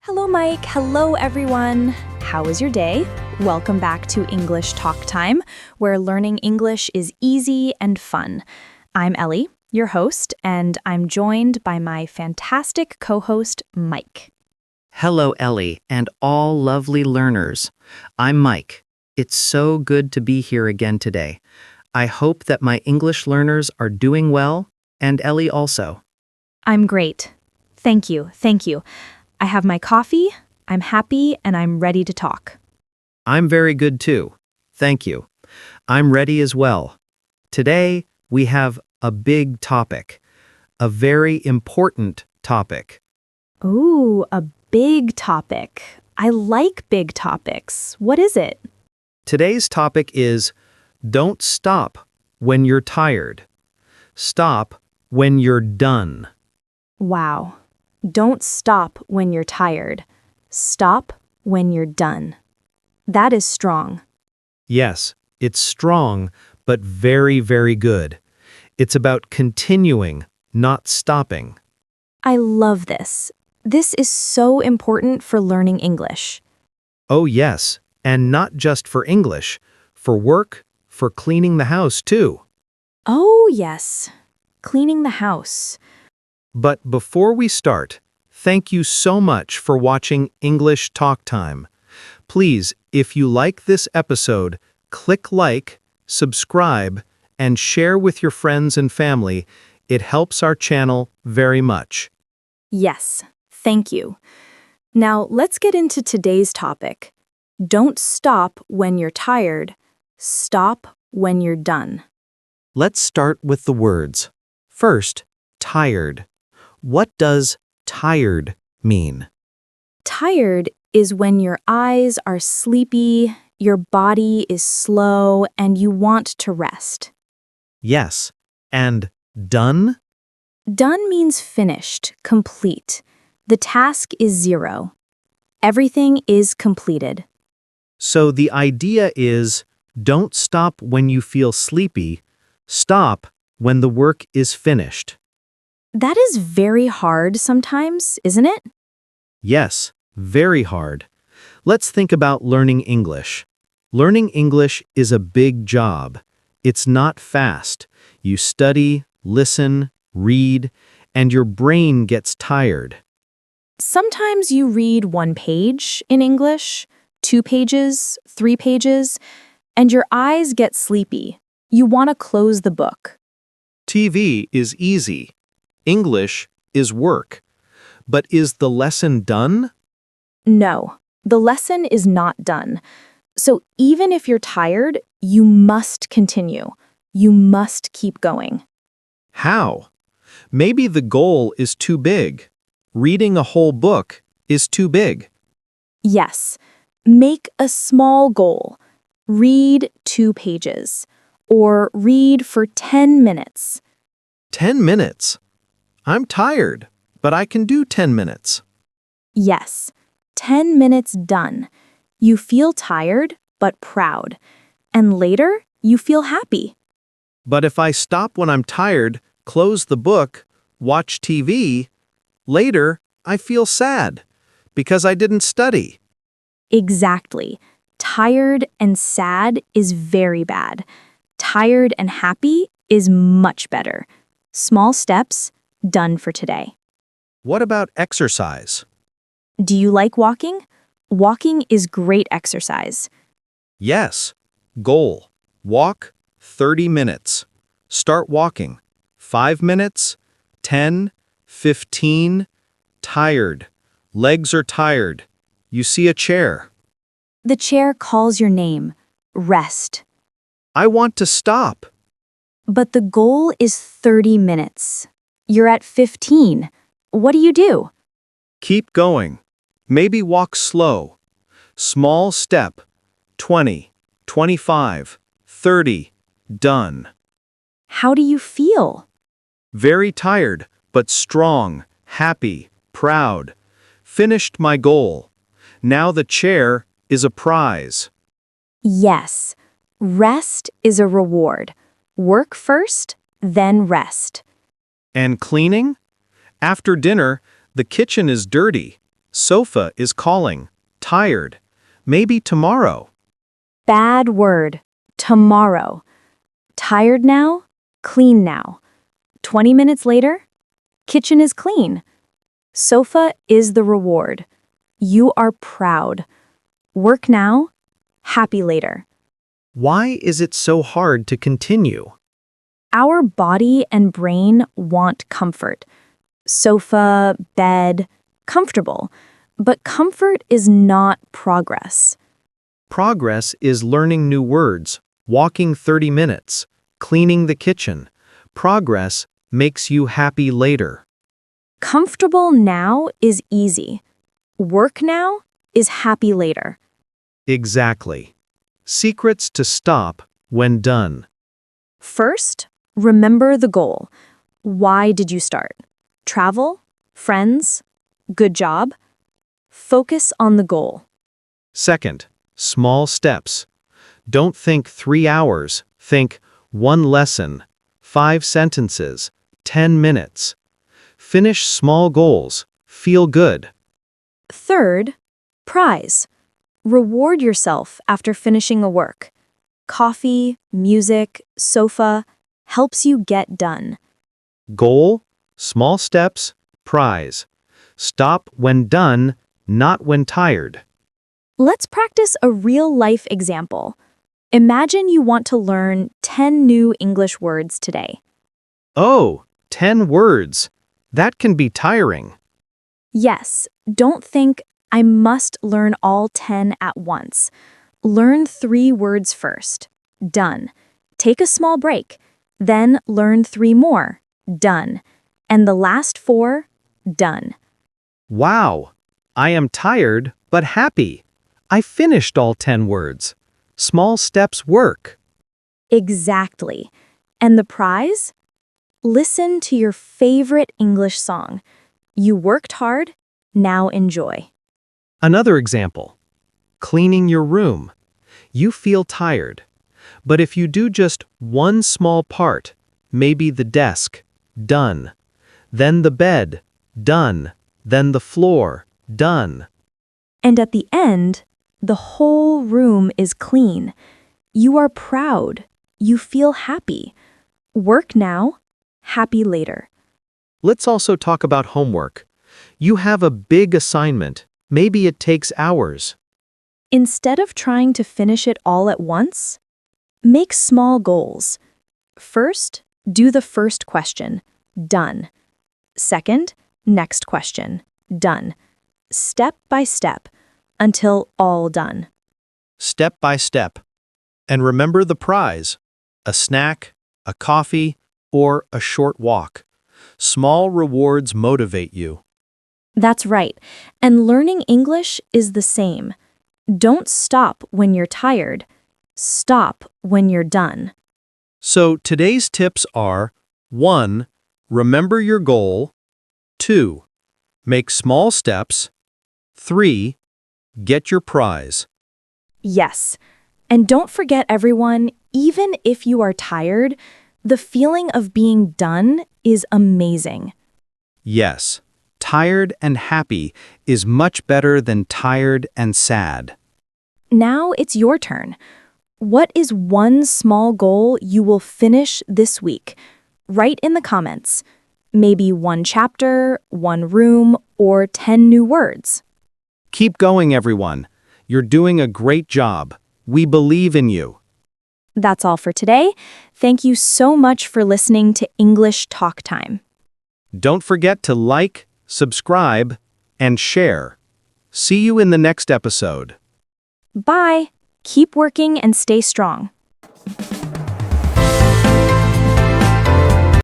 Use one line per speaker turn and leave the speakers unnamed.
Hello, Mike. Hello, everyone. How was your day? Welcome back to English Talk Time, where learning English is easy and fun. I'm Ellie, your host, and I'm joined by my fantastic co-host, Mike.
Hello, Ellie, and all lovely learners. I'm Mike. It's so good to be here again today. I hope that my English learners are doing well, and Ellie also.
I'm great. Thank you. I have my coffee, I'm happy, and I'm ready to talk.
I'm very good too. Thank you. I'm ready as well. Today, we have a big topic, a very important topic.
Ooh, a big topic. I like big topics. What is it?
Today's topic is don't stop when you're tired. Stop when you're done.
Wow. Don't stop when you're tired. Stop when you're done. That is strong.
Yes, it's strong, but very, very good. It's about continuing, not stopping.
I love this. This is so important for learning English.
Oh, yes, and not just for English, for work, for cleaning the house too.
Oh, yes. Cleaning the house.
But before we start, thank you so much for watching English Talk Time. Please, if you like this episode, click like, subscribe, and share with your friends and family. It helps our channel very much.
Yes, thank you. Now, let's get into today's topic. Don't stop when you're tired. Stop when you're done.
Let's start with the words. First, tired. What does tired mean?
Tired is when your eyes are sleepy, your body is slow, and you want to rest.
Yes. And done?
Done means finished, complete. The task is 0. Everything is completed.
So the idea is don't stop when you feel sleepy. Stop when the work is finished.
That is very hard sometimes, isn't it?
Yes, very hard. Let's think about learning English. Learning English is a big job. It's not fast. You study, listen, read, and your brain gets tired.
Sometimes you read 1 page in English, 2 pages, 3 pages, and your eyes get sleepy. You want to close the book.
TV is easy. English is work. But is the lesson done?
No, the lesson is not done. So even if you're tired, you must continue. You must keep going.
How? Maybe the goal is too big. Reading a whole book is too big.
Yes, make a small goal. Read 2 pages. Or read for 10 minutes.
10 minutes? I'm tired, but I can do 10 minutes.
Yes, 10 minutes done. You feel tired, but proud. And later, you feel happy.
But if I stop when I'm tired, close the book, watch TV, later I feel sad because I didn't study.
Exactly. Tired and sad is very bad. Tired and happy is much better. Small steps, done for today.
What about exercise?
Do you like walking? Walking is great exercise.
Yes. Goal. Walk 30 minutes. Start walking. 5 minutes, 10, 15. Tired. Legs are tired. You see a chair.
The chair calls your name. Rest.
I want to stop.
But the goal is 30 minutes. You're at 15. What do?
Keep going. Maybe walk slow. Small step. 20, 25, 30. Done.
How do you feel?
Very tired, but strong, happy, proud. Finished my goal. Now the chair is a prize.
Yes. Rest is a reward. Work first, then rest.
And cleaning? After dinner, the kitchen is dirty. Sofa is calling. Tired. Maybe tomorrow.
Bad word. Tomorrow. Tired now? Clean now. 20 minutes later? Kitchen is clean. Sofa is the reward. You are proud. Work now? Happy later.
Why is it so hard to continue?
Our body and brain want comfort. Sofa, bed, comfortable. But comfort is not progress.
Progress is learning new words, walking 30 minutes, cleaning the kitchen. Progress makes you happy later.
Comfortable now is easy. Work now is happy later.
Exactly. Secrets to stop when done.
First, remember the goal. Why did you start? Travel? Friends? Good job? Focus on the goal.
Second, small steps. Don't think 3 hours. Think 1 lesson, 5 sentences, 10 minutes. Finish small goals. Feel good.
Third, prize. Reward yourself after finishing a work. Coffee, music, sofa helps you get done.
Goal, small steps, prize. Stop when done, not when tired.
Let's practice a real-life example. Imagine you want to learn 10 new English words today.
Oh, 10 words. That can be tiring.
Yes, don't think, I must learn all 10 at once. Learn 3 words first. Done. Take a small break. Then learn 3 more. Done. And the last 4, done.
Wow, I am tired but happy. I finished all 10 words. Small steps work.
Exactly. And the prize? Listen to your favorite English song. You worked hard, now enjoy.
Another example. Cleaning your room. You feel tired. But if you do just one small part, maybe the desk, done. Then the bed, done. Then the floor, done.
And at the end, the whole room is clean. You are proud. You feel happy. Work now, happy later.
Let's also talk about homework. You have a big assignment. Maybe it takes hours.
Instead of trying to finish it all at once, make small goals. First, do the first question. Done. Second, next question. Done. Step by step, until all done.
Step by step. And remember the prize. A snack, a coffee, or a short walk. Small rewards motivate you.
That's right. And learning English is the same. Don't stop when you're tired. Stop when you're done.
So today's tips are 1. Remember your goal. 2. Make small steps. 3. Get your prize.
Yes. And don't forget, everyone, even if you are tired, the feeling of being done is amazing.
Yes, tired and happy is much better than tired and sad.
Now it's your turn. What is one small goal you will finish this week? Write in the comments. Maybe 1 chapter, 1 room, or 10 new words.
Keep going, everyone. You're doing a great job. We believe in you.
That's all for today. Thank you so much for listening to English Talk Time.
Don't forget to like, subscribe, and share. See you in the next episode.
Bye. Keep working and stay strong.